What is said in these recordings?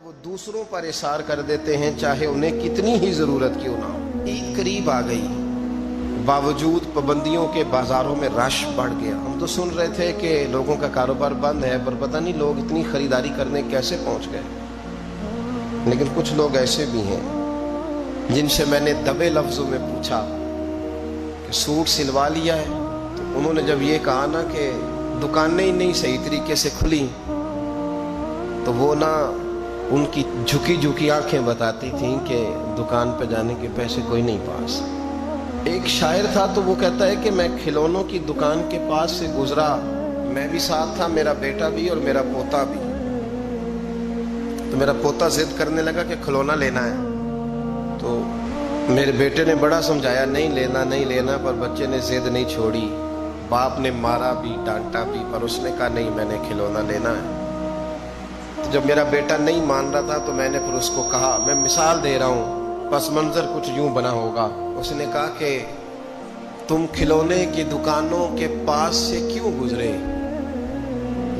वो दूसरों पर इशार कर देते हैं, चाहे उन्हें कितनी ही ज़रूरत क्यों ना हो। ईद करीब आ गई, बावजूद पाबंदियों के बाज़ारों में रश बढ़ गया। हम तो सुन रहे थे कि लोगों का कारोबार बंद है, पर पता नहीं लोग इतनी ख़रीदारी करने कैसे पहुंच गए। लेकिन कुछ लोग ऐसे भी हैं जिनसे मैंने दबे लफ्ज़ों में पूछा कि सूट सिलवा लिया है, तो उन्होंने जब ये कहा ना कि दुकानें ही नहीं सही तरीके से खुली, तो वो ना उनकी झुकी झुकी आंखें बताती थीं कि दुकान पे जाने के पैसे कोई नहीं पास। एक शायर था तो वो कहता है कि मैं खिलौनों की दुकान के पास से गुजरा, मैं भी साथ था, मेरा बेटा भी और मेरा पोता भी। तो मेरा पोता जिद करने लगा कि खिलौना लेना है, तो मेरे बेटे ने बड़ा समझाया नहीं लेना नहीं लेना, पर बच्चे ने जिद नहीं छोड़ी। बाप ने मारा भी डांटा भी, पर उसने कहा नहीं मैंने खिलौना लेना है। तो जब मेरा बेटा नहीं मान रहा था तो मैंने फिर उसको कहा, मैं मिसाल दे रहा हूँ, पस मंजर कुछ यूं बना होगा। उसने कहा कि तुम खिलौने की दुकानों के पास से क्यों गुजरे,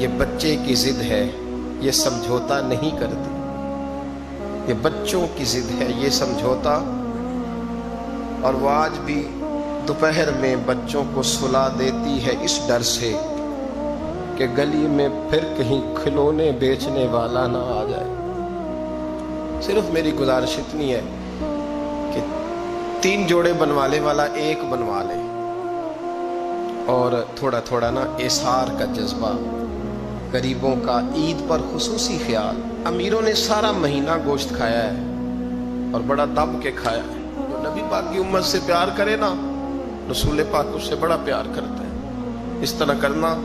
ये बच्चे की जिद है, ये समझौता नहीं करती। ये बच्चों की जिद है, ये समझौता। और वो आज भी दोपहर में बच्चों को सुला देती है इस डर से कि गली में फिर कहीं खिलौने बेचने वाला ना आ जाए। सिर्फ मेरी गुजारिश इतनी है कि 3 जोड़े बनवाने वाला एक बनवा ले, और थोड़ा थोड़ा ना एसार का जज्बा, गरीबों का ईद पर खुसूसी ख्याल। अमीरों ने सारा महीना गोश्त खाया है और बड़ा दब के खाया है। जो नबी पाक की उम्मत से प्यार करे ना, रसूल पाक उससे बड़ा प्यार करता है। इस तरह करना,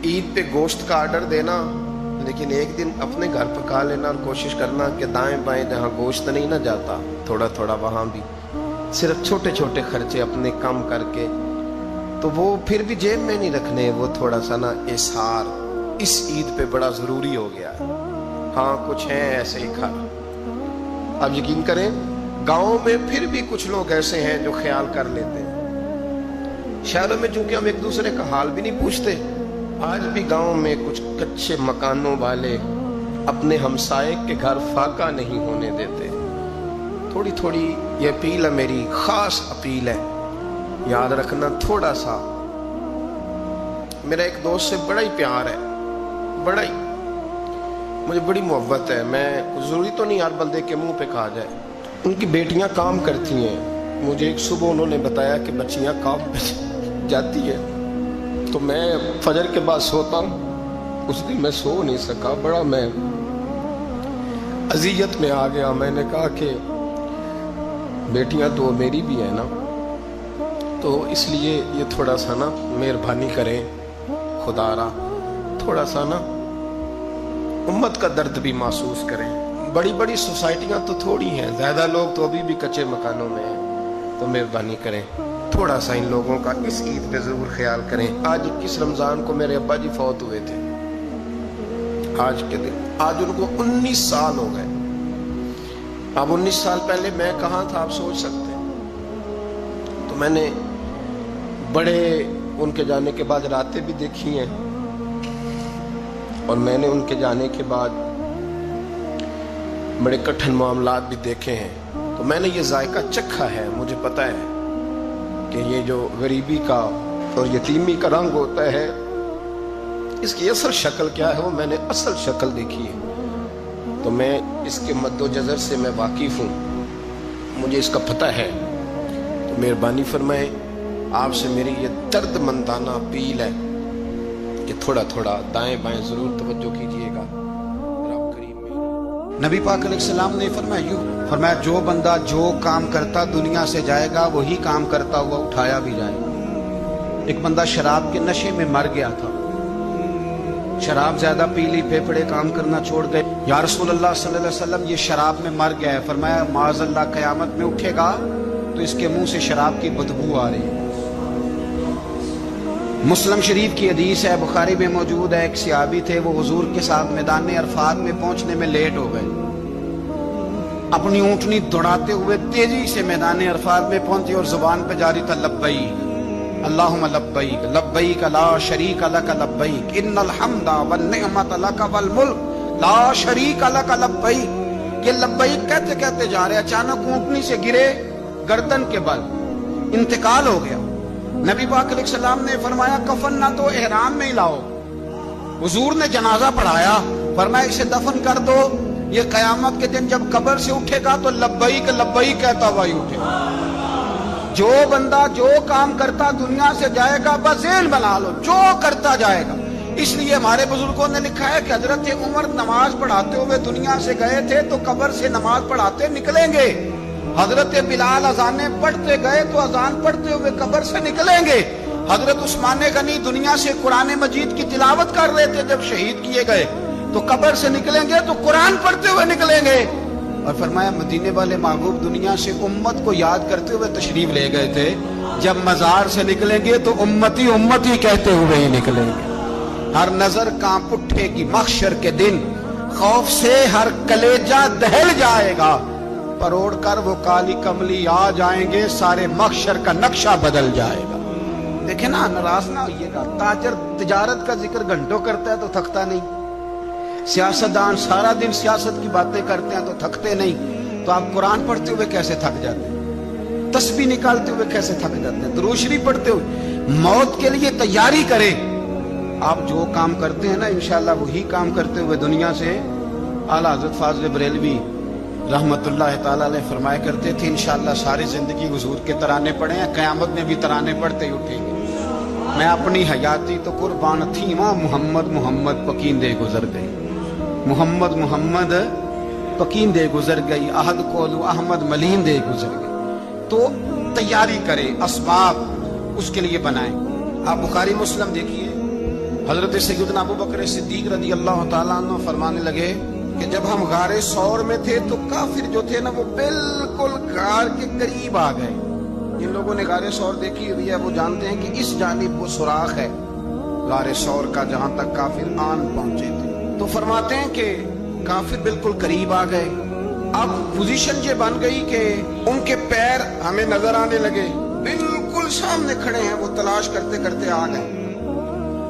ईद पे गोश्त का आर्डर देना, लेकिन एक दिन अपने घर पका लेना और कोशिश करना कि दाएं बाएं जहाँ गोश्त नहीं ना जाता, थोड़ा थोड़ा वहाँ भी सिर्फ छोटे छोटे खर्चे अपने कम करके, तो वो फिर भी जेब में नहीं रखने, वो थोड़ा सा ना इशार इस ईद पे बड़ा ज़रूरी हो गया है। हाँ कुछ हैं ऐसे ही घर, अब यकीन करें गाँव में फिर भी कुछ लोग ऐसे हैं जो ख्याल कर लेते हैं। शहरों में चूंकि हम एक दूसरे का हाल भी नहीं पूछते, आज भी गांव में कुछ कच्चे मकानों वाले अपने हमसाए के घर फाका नहीं होने देते। थोड़ी थोड़ी ये अपील है, मेरी खास अपील है, याद रखना। थोड़ा सा, मेरा एक दोस्त से बड़ा ही प्यार है, बड़ा ही, मुझे बड़ी मोहब्बत है। मैं जरूरी तो नहीं हर बंदे के मुंह पे कहा जाए। उनकी बेटियां काम करती हैं। मुझे एक सुबह उन्होंने बताया कि बच्चियां काम पे जाती है, तो मैं फजर के बाद सोता हूँ। उस दिन मैं सो नहीं सका, बड़ा मैं अजियत में आ गया। मैंने कहा कि बेटियां तो मेरी भी है ना, तो इसलिए ये थोड़ा सा ना मेहरबानी करें खुदारा, थोड़ा सा ना उम्मत का दर्द भी महसूस करें। बड़ी बड़ी सोसाइटियाँ तो थोड़ी हैं, ज़्यादा लोग तो अभी भी कच्चे मकानों में हैं, तो मेहरबानी करें थोड़ा सा इन लोगों का इस ईद पे ज़रूर ख्याल करें। आज 21 रमज़ान को मेरे अब्बा जी फौत हुए थे, आज के दिन, आज उनको 19 साल हो गए। अब 19 साल पहले मैं कहाँ था आप सोच सकते हैं। तो मैंने बड़े उनके जाने के बाद रातें भी देखी हैं, और मैंने उनके जाने के बाद बड़े कठिन मामलात भी देखे हैं। तो मैंने ये जायका चखा है, मुझे पता है कि ये जो गरीबी का और यतीमी का रंग होता है, इसकी असल शक्ल क्या है, वो मैंने असल शक्ल देखी है। तो मैं इसके मद्दोजज़र से मैं वाकिफ़ हूँ, मुझे इसका पता है। तो मेहरबानी फरमाएं, आपसे मेरी ये दर्दमंदाना अपील है कि थोड़ा थोड़ा दाएं बाएं ज़रूर तवज्जो कीजिएगा। नबी पाक अलैहिस्सलाम ने फरमाया जो बंदा जो काम करता दुनिया से जाएगा, वही काम करता हुआ उठाया भी जाएगा। एक बंदा शराब के नशे में मर गया था, शराब ज्यादा पी ली, फेफड़े काम करना छोड़ गए। या रसूलुल्लाह सल्लल्लाहु अलैहि वसल्लम ये शराब में मर गया है। फरमाया माज़अल्लाह क़यामत में उठेगा तो इसके मुंह से शराब की बदबू आ रही है। मुस्लिम शरीफ की हदीस है, बुखारी में मौजूद है। एक सहाबी थे, वो हुजूर के साथ मैदान अरफात में पहुंचने में लेट हो गए। अपनी ऊंटनी दौड़ाते हुए तेजी से मैदान अरफात में पहुंचे और जुबान पे जारी था लब्बैक अल्लाहुम्मा लब्बैक लब्बैक ला शरीक लक लब्बैक इन्नल हम्दा वन निअमत लक वल मुल्क ला शरीक लक लब्बैक, ये लब्बैक कहते कहते जा रहे, अचानक ऊंटनी से गिरे, गर्दन के बल इंतकाल हो गया। नबी पाक अलैहिस्सलाम ने फरमाया कफन ना तो एहराम में ही लाओ। हुजूर ने जनाजा पढ़ाया, फरमाया इसे दफन कर दो, ये कयामत के दिन जब कब्र से उठेगा तो लब्बैक लब्बैक कहता हुआ ही उठेगा। जो बंदा जो काम करता दुनिया से जाएगा, बस ज़हन बना लो, जो करता जाएगा। इसलिए हमारे बुजुर्गों ने लिखा है कि हजरत उमर नमाज पढ़ाते हुए दुनिया से गए थे तो कब्र से नमाज पढ़ाते निकलेंगे। हजरत बिलाल अजाने पढ़ते गए तो अजान पढ़ते हुए कब्र से निकलेंगे। हजरत उस्मान गनी दुनिया से कुरान मजीद की तिलावत कर रहे थे, जब शहीद किए गए तो कब्र से निकलेंगे तो कुरान पढ़ते हुए निकलेंगे। और फरमाया मदीने वाले महबूब दुनिया से उम्मत को याद करते हुए तशरीफ ले गए थे, जब मजार से निकलेंगे तो उम्मती उम्मती कहते हुए ही निकलेंगे। हर नजर कांप उठेगी महशर के दिन, खौफ से हर कलेजा दहल जाएगा, परोड़ कर वो काली कमली आ जाएंगे, सारे महशर का नक्शा बदल जाएगा। देखे ना, नाराज ना होइएगा। ताजर तिजारत का जिक्र घंटों करता है तो थकता नहीं, सियासतदान सारा दिन सियासत की बातें करते हैं तो थकते नहीं, तो आप कुरान पढ़ते हुए कैसे थक जाते हैं? तस्बीह निकालते हुए कैसे थक जाते हैं? दुरूद शरीफ पढ़ते हुए। मौत के लिए तैयारी करें। आप जो काम करते हैं ना, इंशाअल्लाह वही काम करते हुए दुनिया से आला हज़रत फाज़िल बरेलवी रहमतुल्लाह ताला अलैह फरमाया करते थे, इंशाअल्लाह सारी जिंदगी हुजूर के तराने पढ़े हैं, क़यामत में भी तराने पढ़ते ही उठेंगे। मैं अपनी हयाती तो कुर्बान थी मां, मोहम्मद मोहम्मद पकींदे गुजर गई, मोहम्मद मोहम्मद पकींदे गुजर गई, अहद कोलू अहमद मलींदे गुजर गई। तो तैयारी करें, असबाब उसके लिए बनाएं। आप बुखारी मुस्लिम देखिए, हजरत सैयदना अबू बकर सिद्दीक रज़ी अल्लाह ताला अन्हु फरमाने लगे कि जब हम गारे सौर में थे तो काफिर जो थे ना, वो बिल्कुल गार के करीब आ गए। जिन लोगों ने गारे सौर देखी हुई है वो जानते हैं कि इस जानिब वो सुराख है गारे सौर का, जहां तक काफिर आन पहुंचे थे। तो फरमाते हैं कि काफिर बिल्कुल करीब आ गए। अब पोजीशन ये बन गई कि उनके पैर हमें नजर आने लगे, बिल्कुल सामने खड़े हैं, वो तलाश करते करते आ गए।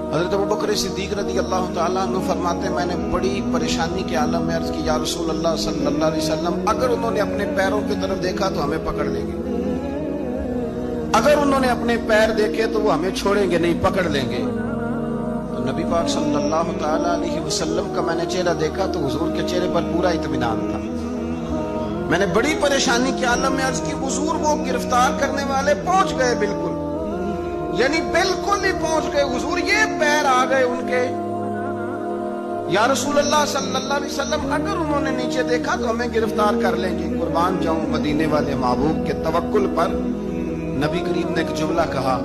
हज़रत अबू बकर सिद्दीक रज़ी अल्लाह ताला अन्हु फरमाते, मैंने बड़ी परेशानी के आलम में अर्ज की, या रसूल अल्लाह सल्लल्लाहु अलैहि वसल्लम, अगर उन्होंने अपने पैरों की तरफ देखा तो हमें पकड़ लेंगे, अगर उन्होंने अपने पैर देखे तो वो हमें छोड़ेंगे नहीं, पकड़ लेंगे। तो नबी पाक सल्लल्लाहु ताला अलैहि वसल्लम का मैंने चेहरा देखा तो हुजूर के चेहरे पर पूरा इत्मीनान था। मैंने बड़ी परेशानी के आलम में अर्ज की, हुजूर वो गिरफ्तार करने वाले पहुंच गए, बिल्कुल यानी बिल्कुल ही पहुंच गए हुजूर, ये पैर आ गए उनके। या रसूल अल्लाह सल्लल्लाहु अलैहि वसल्लम, अगर उन्होंने नीचे देखा तो हमें गिरफ्तार कर लेंगे। कुर्बान जाऊं मदीने वाले महबूब के तवक्कुल पर। नबी करीम ने एक जुमला कहा,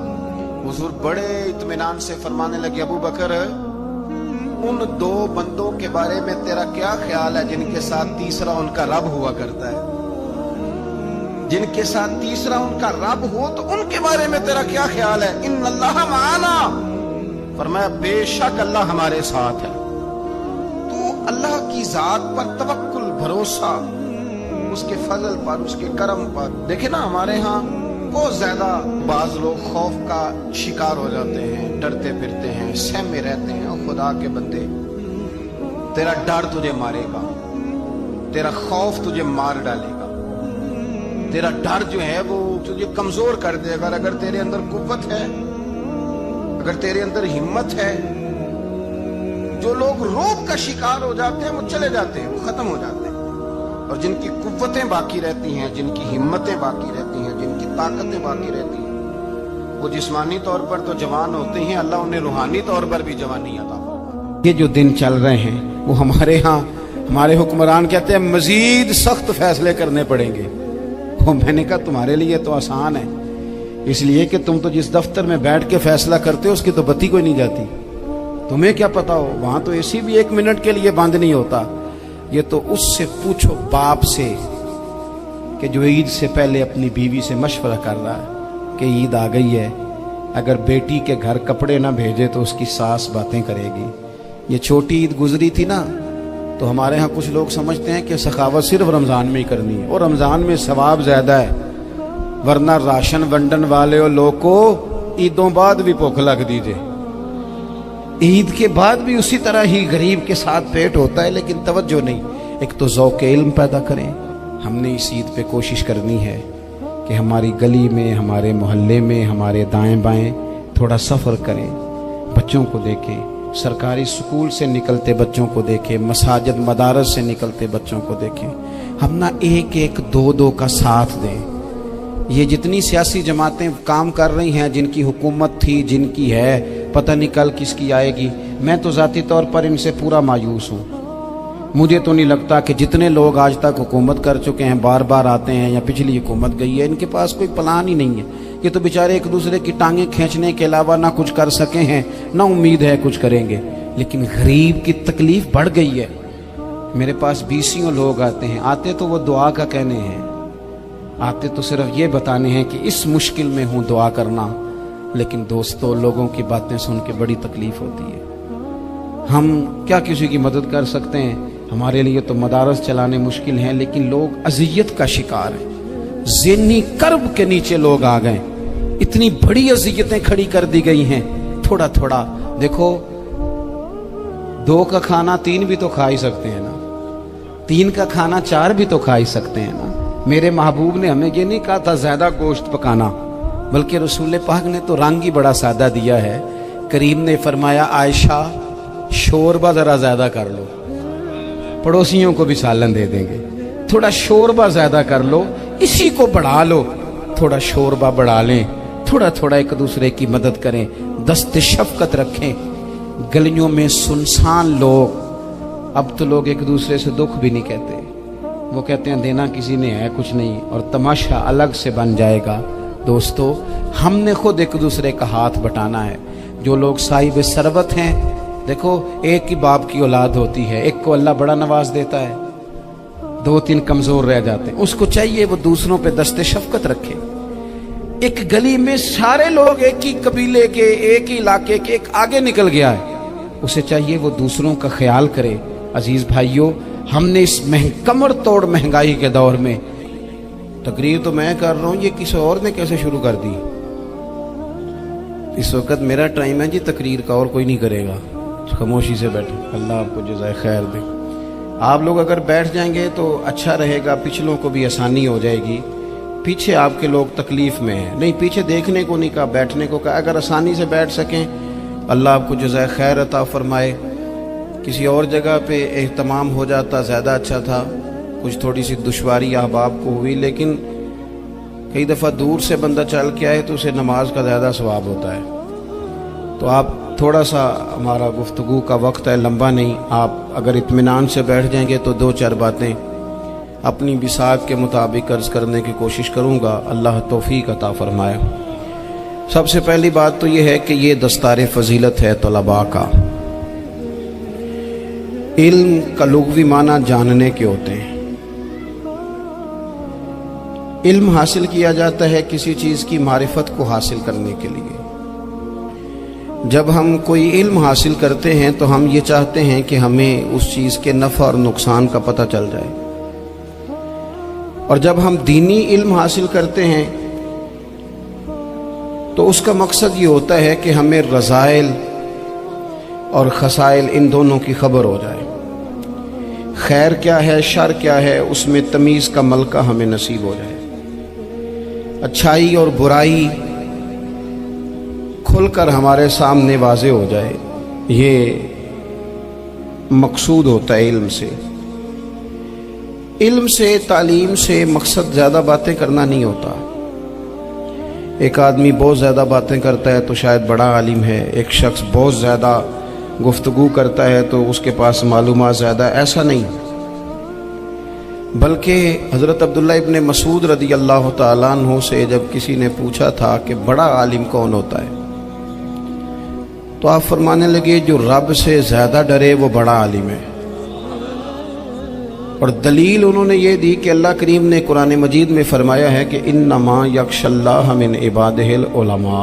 हुजूर बड़े इत्मीनान से फरमाने लगे, अबू बकर उन दो बंदों के बारे में तेरा क्या ख्याल है जिनके साथ तीसरा उनका रब हुआ करता है? जिनके साथ तीसरा उनका रब हो तो उनके बारे में तेरा क्या ख्याल है? इन्नल्लाह माना, फरमाया बेशक अल्लाह हमारे साथ है। तो अल्लाह की जात पर तवक्कुल, भरोसा उसके फजल पर, उसके करम पर। देखे ना, हमारे यहाँ बहुत ज्यादा बाज लोग खौफ का शिकार हो जाते हैं, डरते फिरते हैं, सहमे रहते हैं। और खुदा के बंदे, तेरा डर तुझे मारेगा, तेरा खौफ तुझे मार डालेगा, तेरा डर जो है वो तुझे कमजोर कर देगा। अगर तेरे अंदर कुव्वत है, अगर तेरे अंदर हिम्मत है, जो लोग रोब का शिकार हो जाते हैं वो चले जाते हैं, वो खत्म हो जाते हैं। और जिनकी कुव्वतें बाकी रहती हैं, जिनकी हिम्मतें बाकी रहती हैं, जिनकी ताकतें बाकी रहती हैं, वो जिस्मानी तौर पर तो जवान होते हैं, अल्लाह उन्हें रूहानी तौर पर भी जवानी अता फरमाता है। ये जो दिन चल रहे हैं वो हमारे यहाँ हमारे हुक्मरान कहते हैं मजीद सख्त फैसले करने पड़ेंगे। वो मैंने कहा तुम्हारे लिए तो आसान है, इसलिए कि तुम तो जिस दफ्तर में बैठ के फैसला करते हो उसकी तो बत्ती कोई नहीं जाती, तुम्हें क्या पता हो, वहां तो एसी भी 1 मिनट के लिए बंद नहीं होता। ये तो उससे पूछो बाप से कि जो ईद से पहले अपनी बीवी से मशवरा कर रहा है कि ईद आ गई है, अगर बेटी के घर कपड़े ना भेजे तो उसकी सास बातें करेगी। ये छोटी ईद गुजरी थी ना, तो हमारे यहाँ कुछ लोग समझते हैं कि सखावत सिर्फ रमजान में ही करनी है, और रमजान में सवाब ज्यादा है, वरना राशन वंडन वाले और लोग को ईदों बाद भी भूख लग दीजिए। ईद के बाद भी उसी तरह ही गरीब के साथ पेट होता है, लेकिन तवज्जो नहीं। एक तो ज़ौक़ इल्म पैदा करें। हमने इस ईद पे कोशिश करनी है कि हमारी गली में, हमारे मोहल्ले में, हमारे दाएं बाएं थोड़ा सफ़र करें, बच्चों को देखें, सरकारी स्कूल से निकलते बच्चों को देखें, मसाजिद मदारस से निकलते बच्चों को देखें। हम ना एक एक दो दो का साथ दें। ये जितनी सियासी जमातें काम कर रही हैं, जिनकी हुकूमत थी, जिनकी है, पता नहीं कल किसकी आएगी, मैं तो ज़ाती तौर पर इनसे पूरा मायूस हूँ। मुझे तो नहीं लगता कि जितने लोग आज तक हुकूमत कर चुके हैं, बार बार आते हैं या पिछली हुकूमत गई है, इनके पास कोई प्लान ही नहीं है। ये तो बेचारे एक दूसरे की टांगें खींचने के अलावा ना कुछ कर सके हैं, ना उम्मीद है कुछ करेंगे। लेकिन गरीब की तकलीफ बढ़ गई है। मेरे पास 20 लोग आते हैं, आते तो वो दुआ का कहने हैं, आते तो सिर्फ ये बताने हैं कि इस मुश्किल में हूँ, दुआ करना। लेकिन दोस्तों, लोगों की बातें सुन के बड़ी तकलीफ होती है। हम क्या किसी की मदद कर सकते हैं? हमारे लिए तो मदारस चलाने मुश्किल हैं, लेकिन लोग अजियत का शिकार हैं। ज़हनी कर्ब के नीचे लोग आ गए, इतनी बड़ी अजियतें खड़ी कर दी गई हैं। थोड़ा थोड़ा देखो, 2 का खाना 3 भी तो खा ही सकते हैं ना, 3 का खाना 4 भी तो खा ही सकते हैं ना। मेरे महबूब ने हमें ये नहीं कहा था ज्यादा गोश्त पकाना, बल्कि रसूल पाक ने तो रंग ही बड़ा सादा दिया है। करीम ने फरमाया, आयशा शोरबा जरा ज्यादा कर लो, पड़ोसियों को भी सालन दे देंगे। थोड़ा शोरबा ज्यादा कर लो, इसी को बढ़ा लो, थोड़ा शोरबा बढ़ा लें, थोड़ा थोड़ा एक दूसरे की मदद करें, दस्त शफकत रखें। गलियों में सुनसान लोग, अब तो लोग एक दूसरे से दुख भी नहीं कहते, वो कहते हैं देना किसी ने है कुछ नहीं, और तमाशा अलग से बन जाएगा। दोस्तों, हमने खुद एक दूसरे का हाथ बटाना है। जो लोग साहिब सरबत हैं, देखो एक ही बाप की औलाद होती है, एक को अल्लाह बड़ा नवाज देता है, 2-3 कमजोर रह जाते हैं। उसको चाहिए वो दूसरों पे दस्ते शफकत रखे। एक गली में सारे लोग एक ही कबीले के, एक ही इलाके के, एक आगे निकल गया है, उसे चाहिए वो दूसरों का ख्याल करे। अजीज भाइयों, हमने इस कमर तोड़ महंगाई के दौर में, तकरीर तो मैं कर रहा हूं, ये किसी और ने कैसे शुरू कर दी? इस वक्त मेरा टाइम है जी तकरीर का, और कोई नहीं करेगा। खामोशी से बैठे, अल्लाह आपको जज़ाए खैर दे। आप लोग अगर बैठ जाएंगे तो अच्छा रहेगा, पिछलों को भी आसानी हो जाएगी। पीछे आपके लोग तकलीफ में हैं, नहीं पीछे देखने को नहीं कहा, बैठने को कहा। अगर आसानी से बैठ सकें, अल्लाह आपको जज़ाए खैर अता फरमाए। किसी और जगह पे एहतमाम हो जाता ज़्यादा अच्छा था। कुछ थोड़ी सी दुश्वारी अहबाब को हुई, लेकिन कई दफ़ा दूर से बंदा चल के आए तो उसे नमाज का ज़्यादा सवाब होता है। तो आप थोड़ा सा, हमारा गुफ्तगू का वक्त है, लंबा नहीं, आप अगर इत्मीनान से बैठ जाएंगे तो 2-4 बातें अपनी बिसात के मुताबिक अर्ज करने की कोशिश करूँगा। अल्लाह तौफीक अता फरमाए। सबसे पहली बात तो यह है कि ये दस्तार फजीलत है तलबा का। इल्म का लुग़वी माना जानने के होते हैं। इल्म हासिल किया जाता है किसी चीज़ की मारिफत को हासिल करने के लिए। जब हम कोई इल्म हासिल करते हैं तो हम ये चाहते हैं कि हमें उस चीज़ के नफ़ा और नुकसान का पता चल जाए। और जब हम दीनी इल्म हासिल करते हैं तो उसका मकसद ये होता है कि हमें रज़ाइल और खसाइल इन दोनों की खबर हो जाए। खैर क्या है, शर क्या है, उसमें तमीज़ का मलका हमें नसीब हो जाए। अच्छाई और बुराई खुलकर हमारे सामने वाज़े हो जाए, ये मकसूद होता है इल्म से। इल्म से, तालीम से मकसद ज़्यादा बातें करना नहीं होता। एक आदमी बहुत ज़्यादा बातें करता है तो शायद बड़ा आलिम है, एक शख्स बहुत ज़्यादा गुफ्तगू करता है तो उसके पास मालूमात ज़्यादा, ऐसा नहीं। बल्कि हज़रत अब्दुल्ला इब्न मसूद रदी अल्लाह तआला अन्हु से जब किसी ने पूछा था कि बड़ा आलिम कौन होता है, तो आप फरमाने लगे जो रब से ज़्यादा डरे वो बड़ा आलिम है। और दलील उन्होंने ये दी कि अल्लाह करीम ने कुरान मजीद में फरमाया है कि इन्नमा यख्शल्लाह मिन इबादिहिल उलमा,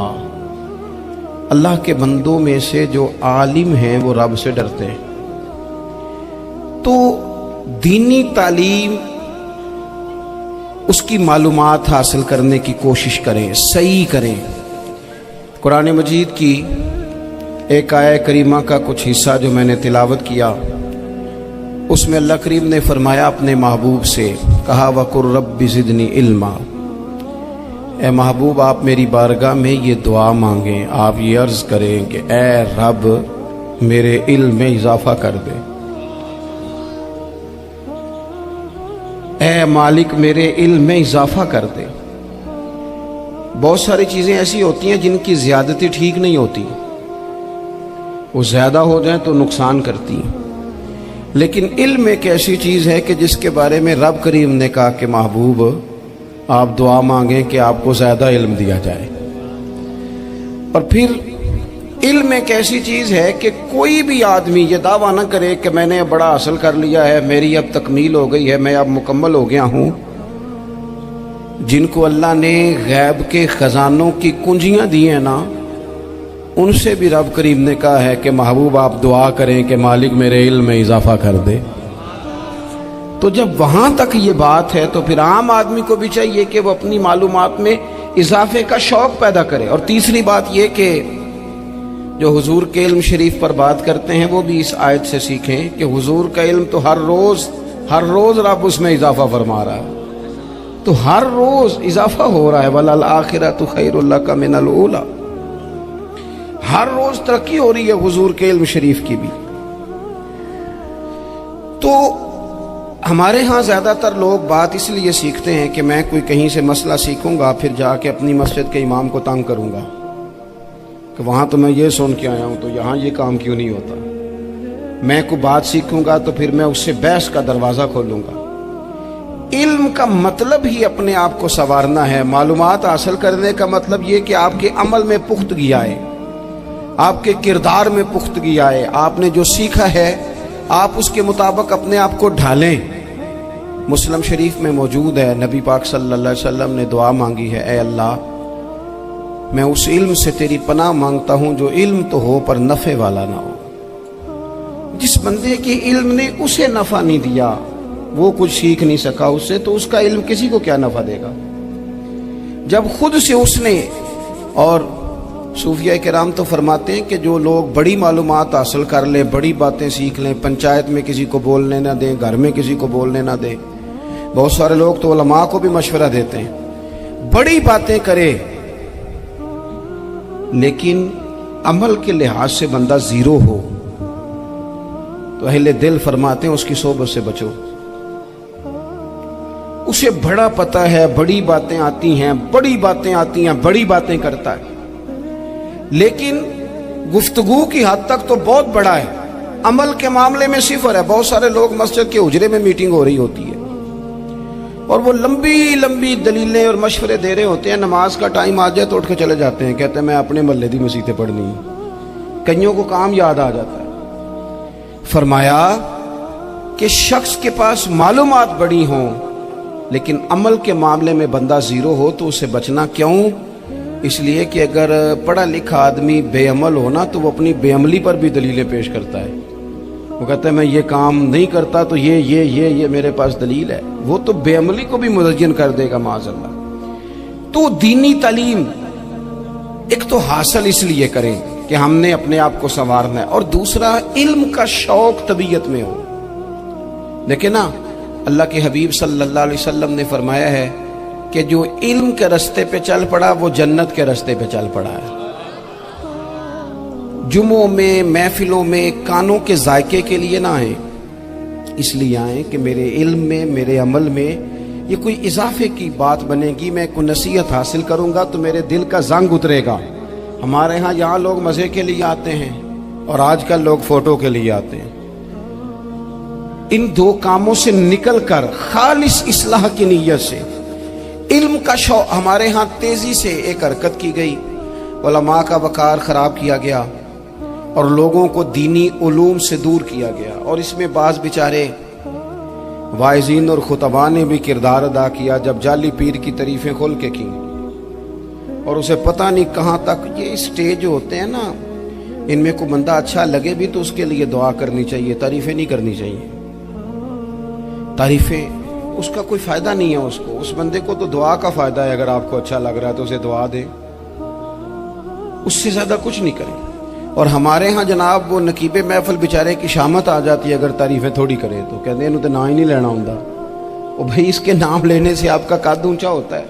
अल्लाह के बंदों में से जो आलिम हैं वो रब से डरते हैं। तो दीनी तालीम, उसकी मालूमात हासिल करने की कोशिश करें, सही करें। कुरान मजीद की ایک آیت کریمہ کا کچھ حصہ جو میں نے تلاوت کیا، اس میں اللہ کریم نے فرمایا اپنے محبوب سے، کہا وَقُلْ رَبِّ زِدْنِي عِلْمًا، اے محبوب آپ میری بارگاہ میں یہ دعا مانگیں، آپ یہ عرض کریں کہ اے رب میرے علم میں اضافہ کر دے، اے مالک میرے علم میں اضافہ کر دے۔ بہت ساری چیزیں ایسی ہوتی ہیں جن کی زیادتی ٹھیک نہیں ہوتی، وہ زیادہ ہو جائیں تو نقصان کرتی ہیں، لیکن علم ایک ایسی چیز ہے کہ جس کے بارے میں رب کریم نے کہا کہ محبوب آپ دعا مانگیں کہ آپ کو زیادہ علم دیا جائے۔ اور پھر علم ایک ایسی چیز ہے کہ کوئی بھی آدمی یہ دعویٰ نہ کرے کہ میں نے بڑا حاصل کر لیا ہے، میری اب تکمیل ہو گئی ہے، میں اب مکمل ہو گیا ہوں۔ جن کو اللہ نے غیب کے خزانوں کی کنجیاں دی ہیں نا، ان سے بھی رب کریم نے کہا ہے کہ محبوب آپ دعا کریں کہ مالک میرے علم میں اضافہ کر دے۔ تو جب وہاں تک یہ بات ہے تو پھر عام آدمی کو بھی چاہیے کہ وہ اپنی معلومات میں اضافے کا شوق پیدا کرے۔ اور تیسری بات یہ کہ جو حضور کے علم شریف پر بات کرتے ہیں وہ بھی اس آیت سے سیکھیں کہ حضور کا علم تو ہر روز رب اس میں اضافہ فرما رہا ہے، تو ہر روز اضافہ ہو رہا ہے۔ وَلَلْآخِرَةُ خَيْرٌ لَكَ مِنَ الْأُولَىٰ، ہر روز ترقی ہو رہی ہے حضور کے علم شریف کی بھی۔ تو ہمارے ہاں زیادہ تر لوگ بات اس لیے سیکھتے ہیں کہ میں کوئی کہیں سے مسئلہ سیکھوں گا پھر جا کے اپنی مسجد کے امام کو تنگ کروں گا کہ وہاں تو میں یہ سن کے آیا ہوں تو یہاں یہ کام کیوں نہیں ہوتا۔ میں کوئی بات سیکھوں گا تو پھر میں اس سے بحث کا دروازہ کھولوں گا۔ علم کا مطلب ہی اپنے آپ کو سنوارنا ہے۔ معلومات حاصل کرنے کا مطلب یہ کہ آپ کے عمل میں پختگی آئے، آپ کے کردار میں پختگی آئے، آپ نے جو سیکھا ہے آپ اس کے مطابق اپنے آپ کو ڈھالیں۔ مسلم شریف میں موجود ہے، نبی پاک صلی اللہ علیہ وسلم نے دعا مانگی ہے، اے اللہ میں اس علم سے تیری پناہ مانگتا ہوں جو علم تو ہو پر نفع والا نہ ہو۔ جس بندے کے علم نے اسے نفع نہیں دیا، وہ کچھ سیکھ نہیں سکا اس سے، تو اس کا علم کسی کو کیا نفع دے گا۔ جب خود سے اس نے، اور صوفیہ کرام تو فرماتے ہیں کہ جو لوگ بڑی معلومات حاصل کر لیں، بڑی باتیں سیکھ لیں، پنچایت میں کسی کو بولنے نہ دیں، گھر میں کسی کو بولنے نہ دیں، بہت سارے لوگ تو علماء کو بھی مشورہ دیتے ہیں، بڑی باتیں کرے لیکن عمل کے لحاظ سے بندہ زیرو ہو تو اہل دل فرماتے ہیں اس کی صحبت سے بچو۔ اسے بڑا پتہ ہے، بڑی باتیں آتی ہیں، بڑی باتیں کرتا ہے، لیکن گفتگو کی حد تک تو بہت بڑا ہے، عمل کے معاملے میں صفر ہے۔ بہت سارے لوگ مسجد کے حجرے میں میٹنگ ہو رہی ہوتی ہے اور وہ لمبی دلیلیں اور مشورے دے رہے ہوتے ہیں، نماز کا ٹائم آ جائے تو اٹھ کے چلے جاتے ہیں، کہتے ہیں میں اپنے محلے دی مسیتیں پڑھنی ہیں۔ کئیوں کو کام یاد آ جاتا ہے۔ فرمایا کہ شخص کے پاس معلومات بڑی ہوں لیکن عمل کے معاملے میں بندہ زیرو ہو تو اسے بچنا کیوں؟ اس لیے کہ اگر پڑھا لکھا آدمی بے عمل ہونا تو وہ اپنی بے عملی پر بھی دلیلیں پیش کرتا ہے۔ وہ کہتا ہے میں یہ کام نہیں کرتا تو یہ میرے پاس دلیل ہے، وہ تو بے عملی کو بھی مزین کر دے گا معاذ اللہ۔ تو دینی تعلیم ایک تو حاصل اس لیے کریں کہ ہم نے اپنے آپ کو سنوارنا ہے، اور دوسرا علم کا شوق طبیعت میں ہو۔ دیکھیں نا، اللہ کے حبیب صلی اللہ علیہ وسلم نے فرمایا ہے کہ جو علم کے رستے پہ چل پڑا وہ جنت کے رستے پہ چل پڑا ہے۔ جمعوں میں، محفلوں میں کانوں کے ذائقے کے لیے نہ آئیں، اس لیے آئیں کہ میرے علم میں، میرے عمل میں یہ کوئی اضافے کی بات بنے گی، میں کوئی نصیحت حاصل کروں گا تو میرے دل کا زنگ اترے گا۔ ہمارے ہاں یہاں لوگ مزے کے لیے آتے ہیں اور آج کل لوگ فوٹو کے لیے آتے ہیں۔ ان دو کاموں سے نکل کر خالص اصلاح کی نیت سے علم کا شوق، ہمارے ہاں تیزی سے ایک حرکت کی گئی، علماء کا وقار خراب کیا گیا اور لوگوں کو دینی علوم سے دور کیا گیا، اور اس میں بعض بیچارے واعظین اور خطباء نے بھی کردار ادا کیا جب جعلی پیر کی تعریفیں کھول کے کی، اور اسے پتہ نہیں کہاں تک۔ یہ اسٹیج ہوتے ہیں نا، ان میں کوئی بندہ اچھا لگے بھی تو اس کے لیے دعا کرنی چاہیے، تعریفیں نہیں کرنی چاہیے۔ تعریفیں اس کا کوئی فائدہ نہیں ہے، اس بندے کو تو دعا کا فائدہ ہے۔ اگر آپ کو اچھا لگ رہا ہے تو اسے دعا دیں، اس سے زیادہ کچھ نہیں کریں۔ اور ہمارے ہاں جناب وہ نقیب محفل بیچارے کی شامت آ جاتی ہے اگر تعریفیں تھوڑی کرے تو کہتے ہیں انہوں تو نام ہی نہیں لینا ہوندا. وہ بھائی اس کے نام لینے سے آپ کا قد اونچا ہوتا ہے.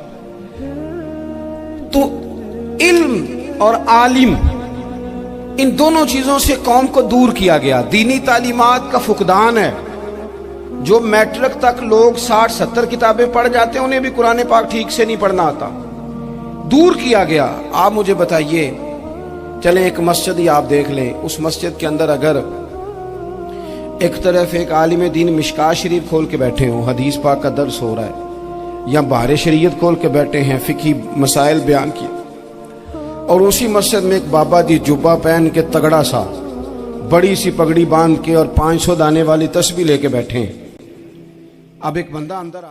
تو علم اور عالم ان دونوں چیزوں سے قوم کو دور کیا گیا. دینی تعلیمات کا فقدان ہے. جو میٹرک تک لوگ 60-70 کتابیں پڑھ جاتے ہیں انہیں بھی قرآن پاک ٹھیک سے نہیں پڑھنا آتا. دور کیا گیا. آپ مجھے بتائیے, چلے ایک مسجد ہی آپ دیکھ لیں, اس مسجد کے اندر اگر ایک طرف ایک عالم دین مشکات شریف کھول کے بیٹھے ہوں, حدیث پاک کا درس ہو رہا ہے, یا بحر شریعت کھول کے بیٹھے ہیں, فقہی مسائل بیان کی, اور اسی مسجد میں ایک بابا جی جبہ پہن کے تگڑا سا بڑی سی پگڑی باندھ کے اور 500 دانے والی تسبیح لے کے بیٹھے ہیں. اب ایک بندہ اندر